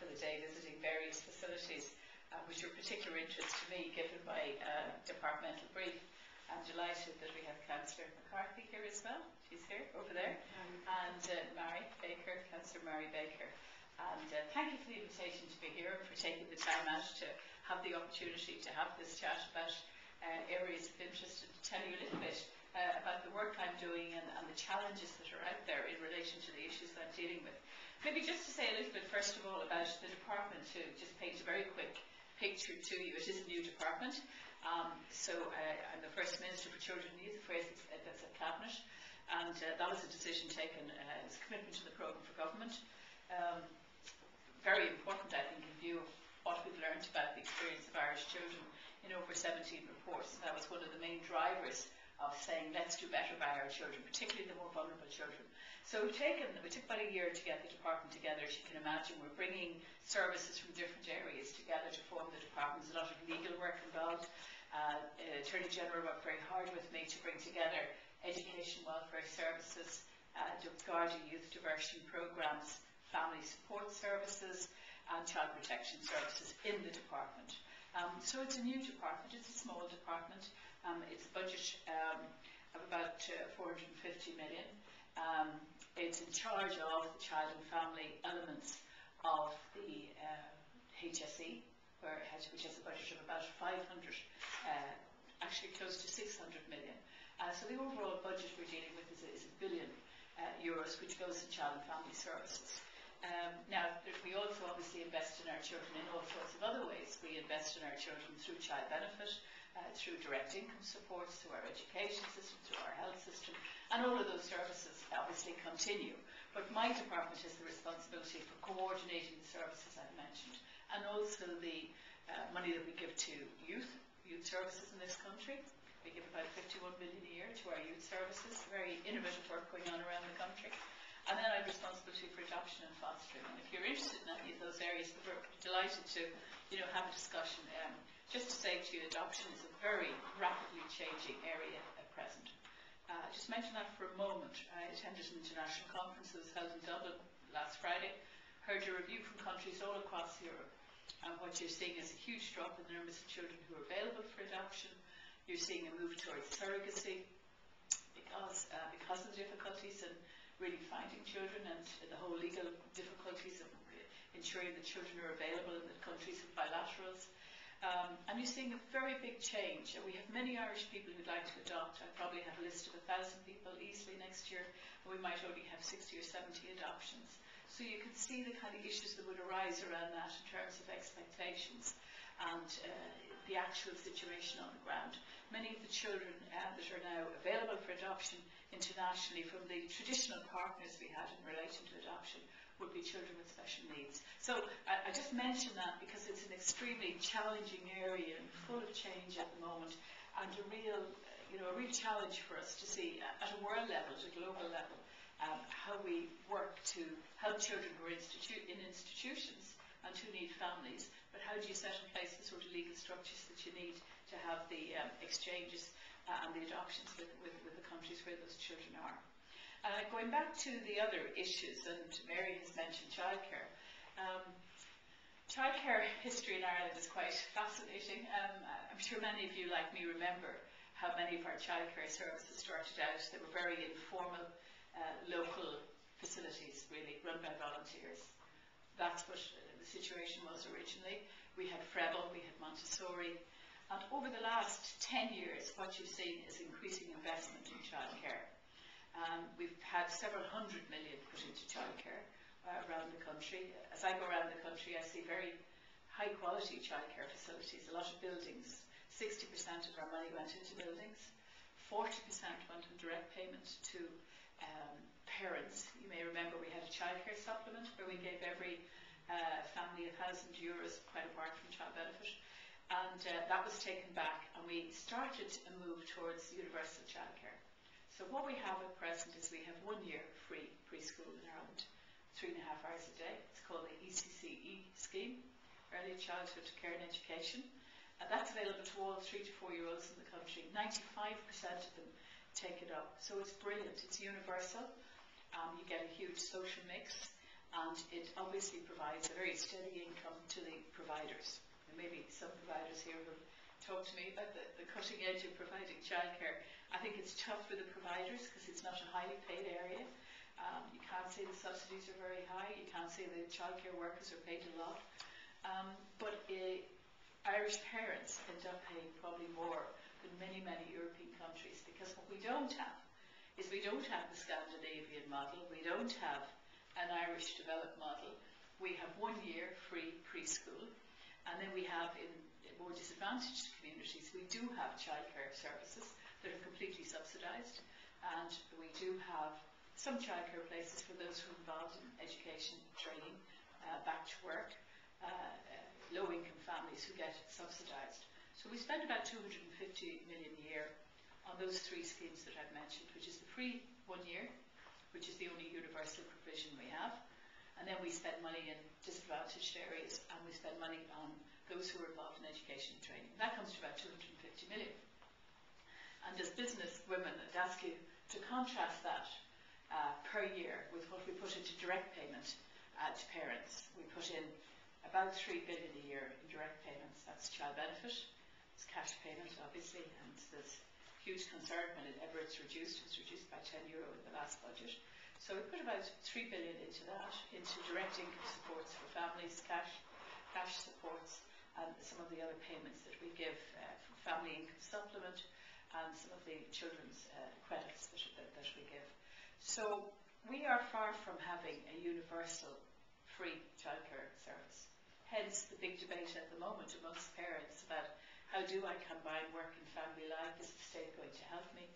for the day visiting various facilities, which are of particular interest to me given my departmental brief. I'm delighted that we have Councillor McCarthy here as well. She's here, over there. And Mary Baker, Councillor Mary Baker. And thank you for the invitation to be here and for taking the time out to have the opportunity to have this chat about areas of interest and to tell you a little bit about the work I'm doing and the challenges that are out there in relation to the issues I'm dealing with. Maybe just to say a little bit first of all about the department, to just paint a very quick picture to you. It is a new department. I'm the First Minister for Children and Youth Affairs that's at Cabinet, and that was a decision taken as a commitment to the programme for government. Very important, I think, in view of what we've learned about the experience of Irish children in over 17 reports. That was one of the main drivers of saying let's do better by our children, particularly the more vulnerable children. So we took about a year to get the department together. As you can imagine, we're bringing services from different areas together to form the department. There's a lot of legal work involved. Attorney General worked very hard with me to bring together education welfare services, Garda youth diversion programmes, family support services and child protection services in the department. So it's a new department, it's a small department. It's a budget of about 450 million. It's in charge of the child and family elements of the HSE, which has a budget of about 500, actually close to 600 million. So the overall budget we're dealing with is €1 billion, which goes to child and family services. Now, we also obviously invest in our children in all sorts of other ways. We invest in our children through child benefit, through direct income supports, through our education system, through our health system, and all of those services obviously continue. But my department has the responsibility for coordinating the services I mentioned, and also the money that we give to youth services in this country. We give about 51 million a year to our youth services, very innovative work going on around the country. And then I have responsibility for adoption and fostering. And if you're interested in any of those areas, we're delighted to have a discussion. Just to say to you, adoption is a very rapidly changing area at present. Just mention that for a moment. I attended an international conference that was held in Dublin last Friday, heard a review from countries all across Europe. And what you're seeing is a huge drop in the numbers of children who are available for adoption. You're seeing a move towards surrogacy because of the difficulties in really finding children and the whole legal difficulties of ensuring that children are available in the countries with bilaterals. And you're seeing a very big change. We have many Irish people who'd like to adopt. I probably have a list of 1,000 people easily next year, and we might only have 60 or 70 adoptions. So you can see the kind of issues that would arise around that in terms of expectations and the actual situation on the ground. Many of the children that are now available for adoption internationally from the traditional partners we had in relation to adoption would be children with special needs. So I just mention that because it's an extremely challenging area and full of change at the moment, and a real challenge for us to see at a world level, at a global level, how we work to help children who are in institutions and who need families, but how do you set in place the sort of legal structures that you need to have the exchanges and the adoptions with the countries where those children are. Going back to the other issues, and Mary has mentioned childcare. Childcare history in Ireland is quite fascinating. I'm sure many of you, like me, remember how many of our childcare services started out. They were very informal, local facilities, really, run by volunteers. That's what the situation was originally. We had Freble, we had Montessori, and over the last 10 years, what you've seen is increasing investment in childcare. We've had several hundred million put into childcare around the country. As I go around the country, I see very high quality childcare facilities, a lot of buildings. 60% of our money went into buildings, 40% went in direct payment to parents. You may remember we had a childcare supplement where we gave every family €1,000, quite apart from child benefit. And that was taken back, and we started a move towards universal childcare. So what we have at present is we have 1 year free preschool in Ireland, 3.5 hours a day. It's called the ECCE scheme, Early Childhood Care and Education. And that's available to all 3 to 4 year olds in the country. 95% of them take it up. So it's brilliant. It's universal. You get a huge social mix. and it obviously provides a very steady income to the providers. And maybe some providers here will talk to me about the cutting edge of providing childcare. I think it's tough for the providers because it's not a highly paid area. You can't say the subsidies are very high. You can't say the childcare workers are paid a lot. But Irish parents end up paying probably more than many, many European countries, because what we don't have is we don't have the Scandinavian model. We don't have an Irish developed model. We have 1 year free preschool, and then we have in more disadvantaged communities, we do have childcare services that are completely subsidised, and we do have some childcare places for those who are involved in education, training, back to work, low-income families who get subsidised. So we spend about 250 million a year on those 3 schemes that I've mentioned, which is the free 1 year, which is the only universal provision we have, and then we spend money in disadvantaged areas, and we spend money on those who are involved in education and training. That comes to about 250 million. And as business women, I'd ask you to contrast that per year with what we put into direct payment to parents. We put in about 3 billion a year in direct payments. That's child benefit, it's cash payment obviously, and there's huge concern whenever it's reduced. It was reduced by €10 in the last budget. So we put about 3 billion into that, into direct income supports for families, cash supports, and some of the other payments that we give, family income supplement, and some of the children's credits that we give. So we are far from having a universal free childcare service. Hence the big debate at the moment amongst parents about how do I combine work and family life? Is the state going to help me?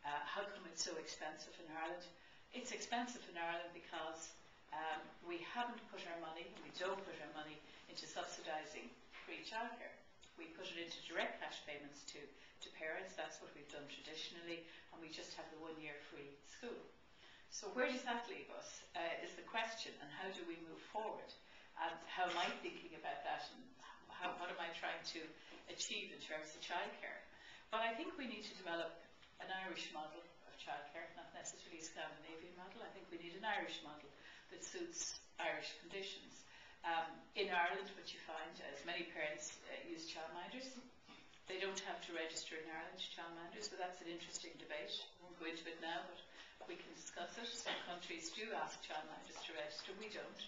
How come it's so expensive in Ireland? It's expensive in Ireland because we haven't put our money, we don't put our money into subsidising free childcare. We put it into direct cash payments to parents. That's what we've done traditionally, and we just have the 1 year free school. So where does that leave us is the question, and how do we move forward? And how am I thinking about that, and what am I trying to achieve in terms of childcare? But I think we need to develop an Irish model of childcare, not necessarily a Scandinavian model. I think we need an Irish model that suits Irish conditions. In Ireland, what you find is many parents use childminders. They don't have to register in Ireland, childminders, so that's an interesting debate. I won't go into it now, but we can discuss it. Some countries do ask childminders to register, we don't.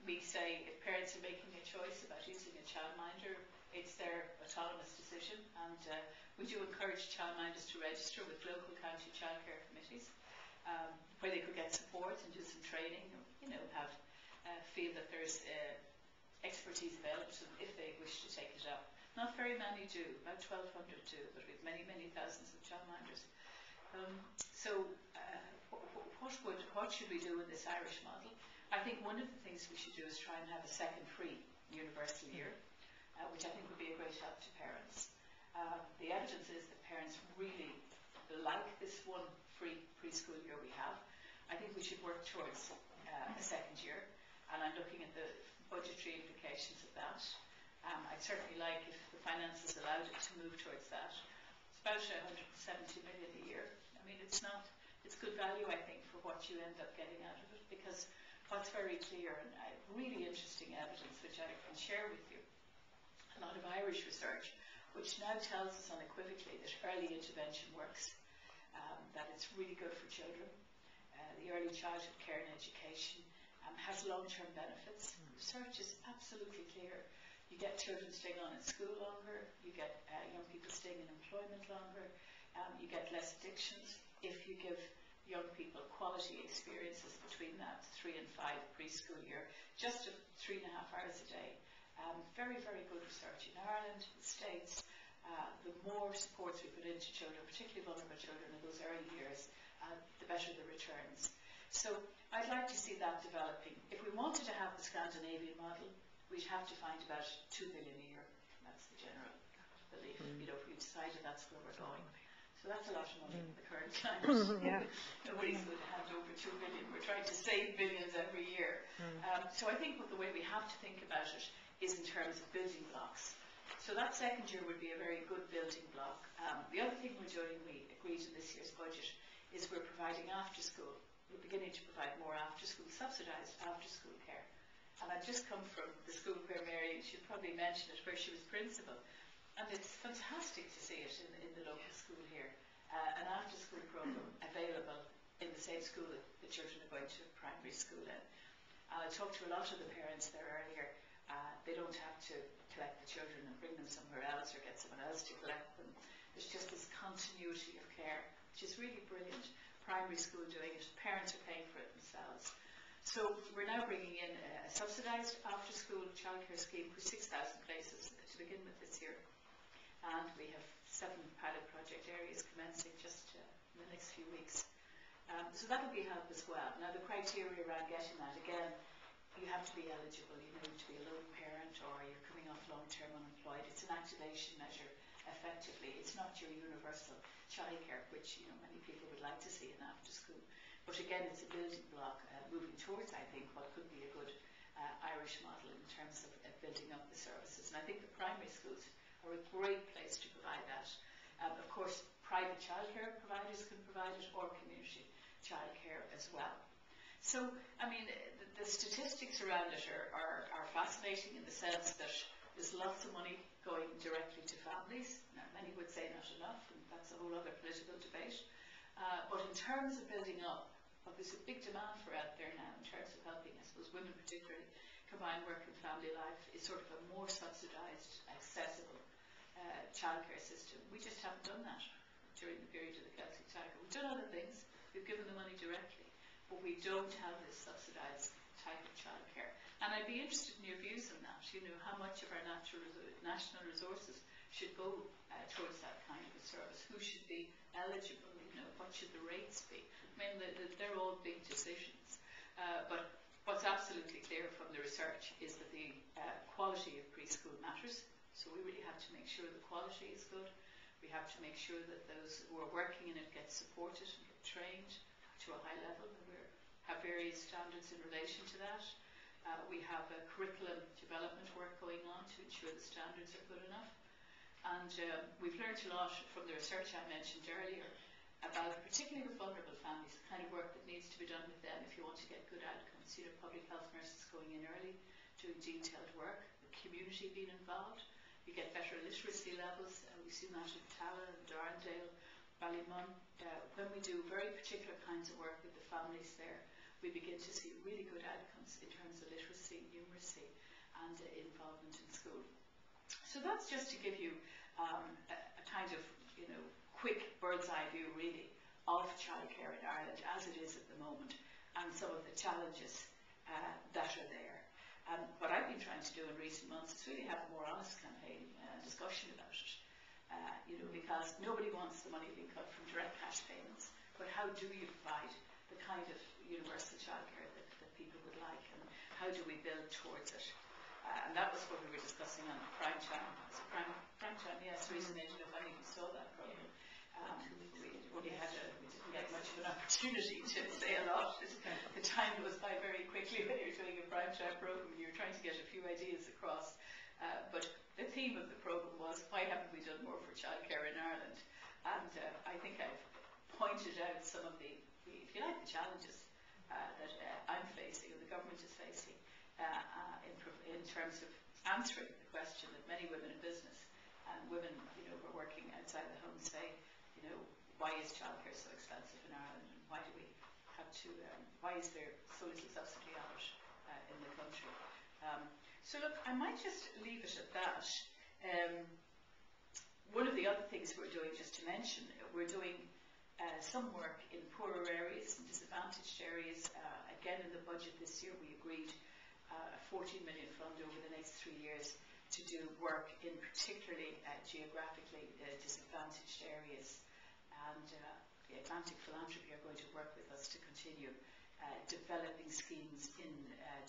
We say if parents are making a choice about using a childminder, it's their autonomous decision, and we do encourage childminders to register with local county childcare committees, where they could get support and do some training, feel that there's expertise available to them if they wish to take it up. Not very many do, about 1,200 do, but we have many, many thousands of childminders. What should we do in this Irish model? I think one of the things we should do is try and have a second free universal year, which I think would be a great help to parents. The evidence is that parents really like this one free preschool year we have. I think we should work towards a second year, and I'm looking at the budgetary implications of that. I'd certainly like, if the finances allowed it, to move towards that. It's about 170 million a year. I mean, it's good value, I think, for what you end up getting out of it, because what's very clear, and really interesting evidence which I can share with you, a lot of Irish research, which now tells us unequivocally that early intervention works, that it's really good for children. The early childhood care and education has long-term benefits. Research is absolutely clear. You get children staying on in school longer, you get young people staying in employment longer, you get less addictions if you give young people quality experiences between that 3 and 5 preschool year, just 3.5 hours a day. Very, very good research in Ireland, the States. The more supports we put into children, particularly vulnerable children in those early years, the better the returns. So I'd like to see that developing. If we wanted to have the Scandinavian model, we'd have to find about 2 billion a year. That's the general belief. If we decided that's where we're going. So that's a lot of money in the current climate. Nobody's going to hand over 2 billion. We're trying to save billions every year. So I think the way we have to think about it is in terms of building blocks. So that second year would be a very good building block. The other thing we're doing, we agreed in this year's budget, is we're providing after school we're beginning to provide more after-school, subsidised after-school care. And I've just come from the school where Mary, she'll probably mention it, where she was principal. And it's fantastic to see it in the local school here. An after-school programme available in the same school that the children are going to primary school in. I talked to a lot of the parents there earlier. They don't have to collect the children and bring them somewhere else or get someone else to collect them. There's just this continuity of care, which is really brilliant. Primary school doing it, parents are paying for it themselves. So we're now bringing in a subsidised after-school childcare scheme for 6,000 places to begin with this year. And we have 7 pilot project areas commencing just in the next few weeks. So that will be help as well. Now the criteria around getting that, again, you have to be eligible, you need to be a lone parent or you're coming off long-term unemployed. It's an activation measure, effectively. It's not your universal childcare, which many people would like to see in after school. But again, it's a building block moving towards, I think, what could be a good Irish model in terms of building up the services. And I think the primary schools are a great place to provide that. Of course, private childcare providers can provide it, or community childcare as well. So, I mean, the statistics around it are fascinating in the sense that there's lots of money going directly to families. Now, many would say not enough, and that's a whole other political debate. But in terms of building up, what there's a big demand for out there now in terms of helping, I suppose, women particularly combine work and family life is sort of a more subsidised, accessible childcare system. We just haven't done that during the period of the Celtic Tiger. We've done other things. We've given the money directly, but we don't have this subsidised type of childcare. And I'd be interested in your views on that. How much of our national resources should go towards that kind of a service? Who should be eligible? What should the rates be? I mean, they're all big decisions. But what's absolutely clear from the research is that the quality of preschool matters. So we really have to make sure the quality is good. We have to make sure that those who are working in it get supported and get trained to a high level. And we have various standards in relation to that. We have a curriculum development work going on to ensure the standards are good enough. And we've learned a lot from the research I mentioned earlier about, particularly with vulnerable families, the kind of work that needs to be done with them if you want to get good outcomes. Public health nurses going in early, doing detailed work, the community being involved. You get better literacy levels. We've seen that in Tala and Darndale, Ballymun. When we do very particular kinds of work with the families there, we begin to see really good outcomes in terms of literacy, numeracy, and involvement in school. So that's just to give you a kind of, quick bird's eye view, really, of childcare in Ireland as it is at the moment, and some of the challenges that are there. What I've been trying to do in recent months is really have a more honest campaign discussion about it. Because nobody wants the money being cut from direct cash payments, but how do you provide the kind of universal childcare that people would like, and how do we build towards it? And that was what we were discussing on Prime Time. Prime Time, yes, Reason Age, if any of you saw that program. We didn't get much of an opportunity to say a lot. The time goes by very quickly when you're doing a Prime Time program. You're trying to get a few ideas across. But the theme of the program was, why haven't we done more for childcare in Ireland? And I think I've pointed out some of the if you like, the challenges that I'm facing and the government is facing in terms of answering the question that many women in business and women who are working outside the home say, why is childcare so expensive in Ireland, and why do we have to, why is there so little subsidy on it in the country? So look, I might just leave it at that. One of the other things we're doing, just to mention, we're doing some work in poorer areas and disadvantaged areas. Again, in the budget this year, we agreed a 14 million fund over the next 3 years to do work in particularly geographically disadvantaged areas. And the Atlantic Philanthropy are going to work with us to continue developing schemes in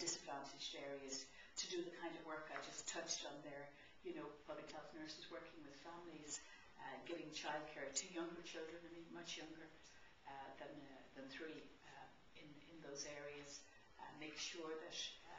disadvantaged areas to do the kind of work I just touched on there. Public health nurses working with families, giving childcare to younger children, much younger than 3 in those areas. Make sure that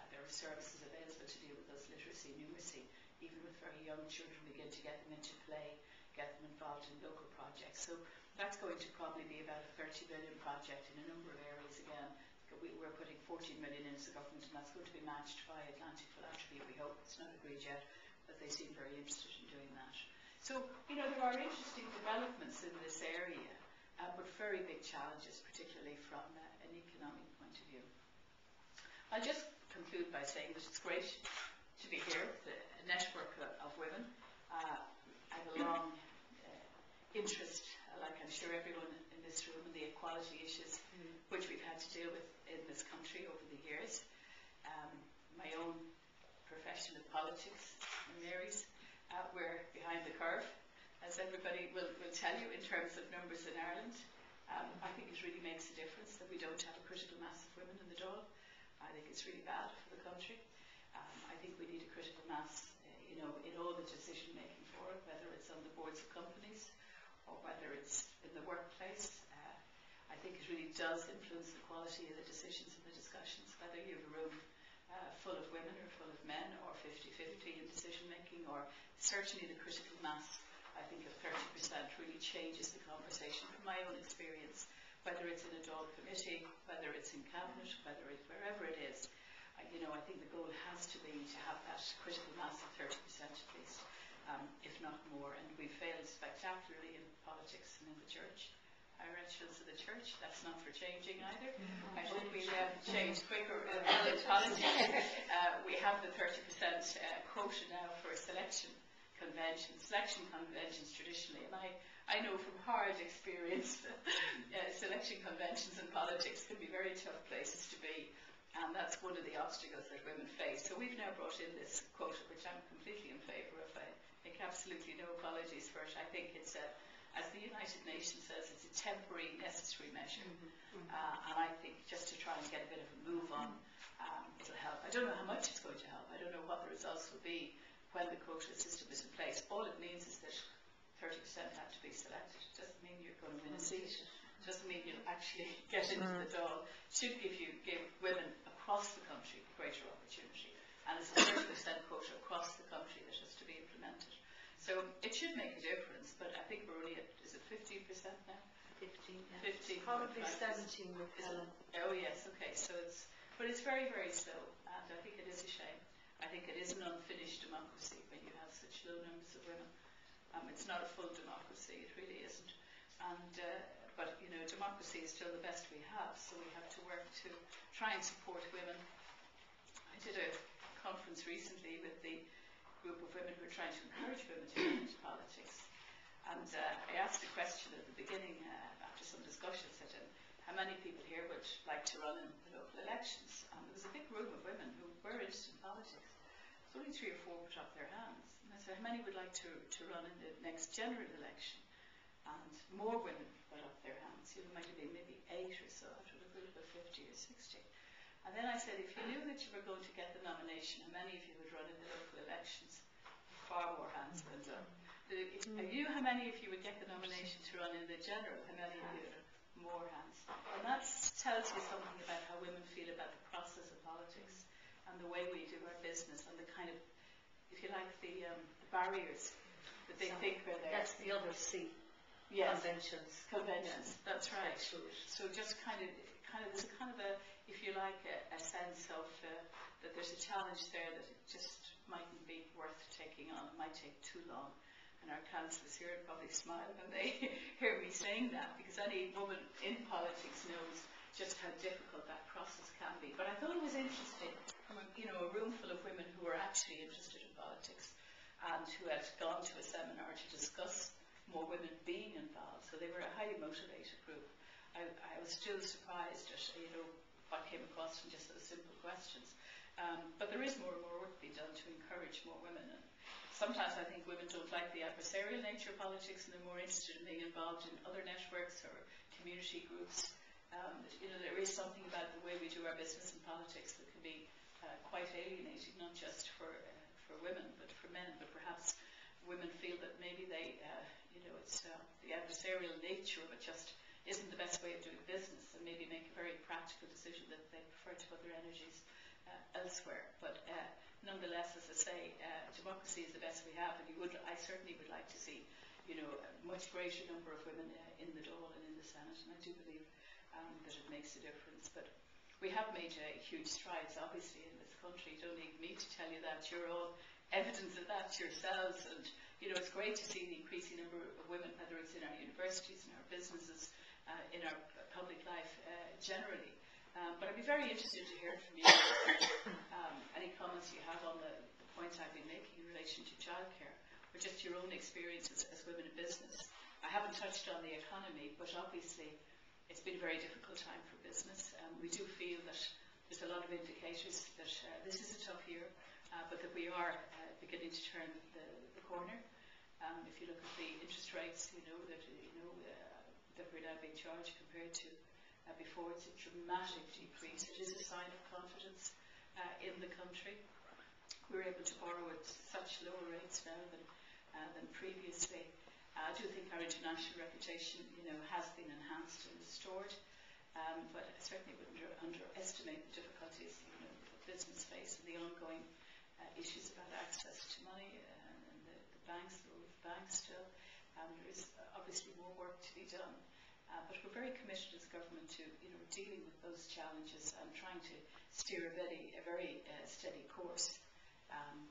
there are services available to deal with those literacy, numeracy, even with very young children, begin to get them into play, get them involved in local projects. So That's going to probably be about a 30 billion project in a number of areas again. We're putting 14 million in as a government, and that's going to be matched by Atlantic Philanthropy, we hope. It's not agreed yet, but they seem very interested in doing that. So, there are interesting developments in this area, but very big challenges, particularly from an economic point of view. I'll just conclude by saying that it's great to be here with a network of women. I have a long interest, like I'm sure everyone in this room, in the equality issues which we've had to deal with in this country over the years. My own profession of politics and Mary's, we're behind the curve, as everybody will tell you, in terms of numbers in Ireland. I think it really makes a difference that we don't have a critical mass of women in the Dáil. I think it's really bad for the country. I think we need a critical mass, in all the decision making for it, whether it's on the boards of companies or whether it's in the workplace. I think it really does influence the quality of the decisions and the discussions, whether you have a room full of women or full of men, or 50-50 in decision making, or certainly the critical mass, I think, of 30% really changes the conversation from my own experience, whether it's in a Dáil committee, whether it's in cabinet, whether it's wherever it is. I think the goal has to be to have that critical mass of 30% at least, if not more. And we failed spectacularly in politics and in the church. Higher echelons of the church, that's not for changing either. I hope we change quicker in politics. We have the 30% quota now for selection conventions traditionally, and I know from hard experience selection conventions in politics can be very tough places to be, and that's one of the obstacles that women face. So we've now brought in this quota, which I'm completely in favour of. I make absolutely no apologies for it. I think it's as the United Nations says, it's a temporary, necessary measure. And I think just to try and get a bit of a move on, it'll help. I don't know how much it's going to help. I don't know what the results will be when the quota system is in place. All it means is that 30% have to be selected. It doesn't mean you're going to win a seat. It doesn't mean you'll actually get into the Dáil. It should give women across the country greater opportunity. And it's a 30% quota across the country that has to be implemented. So it should make a difference, but I think we're only at, is it 15% now? 15, yeah. 15. Probably 17 with Helen. Oh yes, okay, but it's very, very slow, and I think it is a shame. I think it is an unfinished democracy when you have such low numbers of women. It's not a full democracy, it really isn't. And, but democracy is still the best we have, so we have to work to try and support women. I did a conference recently with the group of women who are trying to encourage women to get into politics. And I asked a question at the beginning, after some discussions, I said, how many people here would like to run in the local elections? And there was a big room of women who were interested in politics. So only 3 or 4 put up their hands. And I said, how many would like to run in the next general election? And more women put up their hands. It might have been maybe 8 or so out of a group of 50 or 60. And then I said, if you knew that you were going to get the nomination, how many of you would run in the local elections? Far more hands went up. How many of you would get the nomination to run in the general? How many of you? More hands. And that tells you something about how women feel about the process of politics and the way we do our business and the kind of, if you like, the barriers that they think are there. That's the other C. Yes. Conventions. That's right. So just there's a kind of a, if you like, a sense of that there's a challenge there that it just mightn't be worth taking on. It might take too long. And our councillors here would probably smile when they hear me saying that, because any woman in politics knows just how difficult that process can be. But I thought it was interesting from a room full of women who were actually interested in politics and who had gone to a seminar to discuss more women being involved. So they were a highly motivated group. I was still surprised at what came across from just those simple questions. But there is more and more work to be done to encourage more women. And sometimes I think women don't like the adversarial nature of politics, and they're more interested in being involved in other networks or community groups. There is something about the way we do our business in politics that can be quite alienating, not just for women, but for men. But perhaps women feel that maybe they, it's the adversarial nature of it just isn't the best way of doing business, and maybe make a very practical decision that they prefer to put their energies elsewhere. But nonetheless, as I say, democracy is the best we have, and I certainly would like to see, a much greater number of women in the Dáil and in the Senate, and I do believe that it makes a difference. But we have made huge strides, obviously, in this country. You don't need me to tell you that. You're all evidence of that yourselves, and it's great to see the increasing number of women, whether it's in our universities, in our businesses, in our public life generally. But I'd be very interested to hear from you any comments you have on the points I've been making in relation to childcare, or just your own experiences as women in business. I haven't touched on the economy, but obviously it's been a very difficult time for business. We do feel that there's a lot of indicators that this is a tough year, but that we are beginning to turn the corner. If you look at the interest rates, that we're now being charged compared to before, it's a dramatic decrease. It is a sign of confidence in the country. We're able to borrow at such lower rates now than previously. I do think our international reputation, has been enhanced and restored, but I certainly wouldn't underestimate the difficulties, that business face and the ongoing issues about access to money and the banks, the role of banks still. There is obviously more work to be done, but we're very committed as government to, dealing with those challenges and trying to steer a very steady course.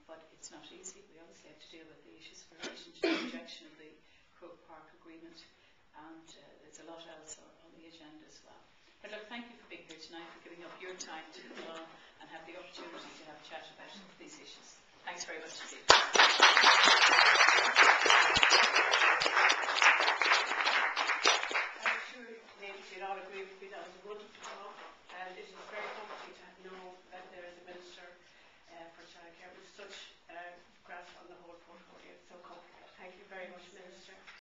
But it's not easy. We obviously have to deal with the issues in relation to the rejection of the Croke Park Agreement, and there's a lot else on the agenda as well. But look, thank you for being here tonight, for giving up your time to come on and have the opportunity to have a chat about these issues. Thanks very much indeed.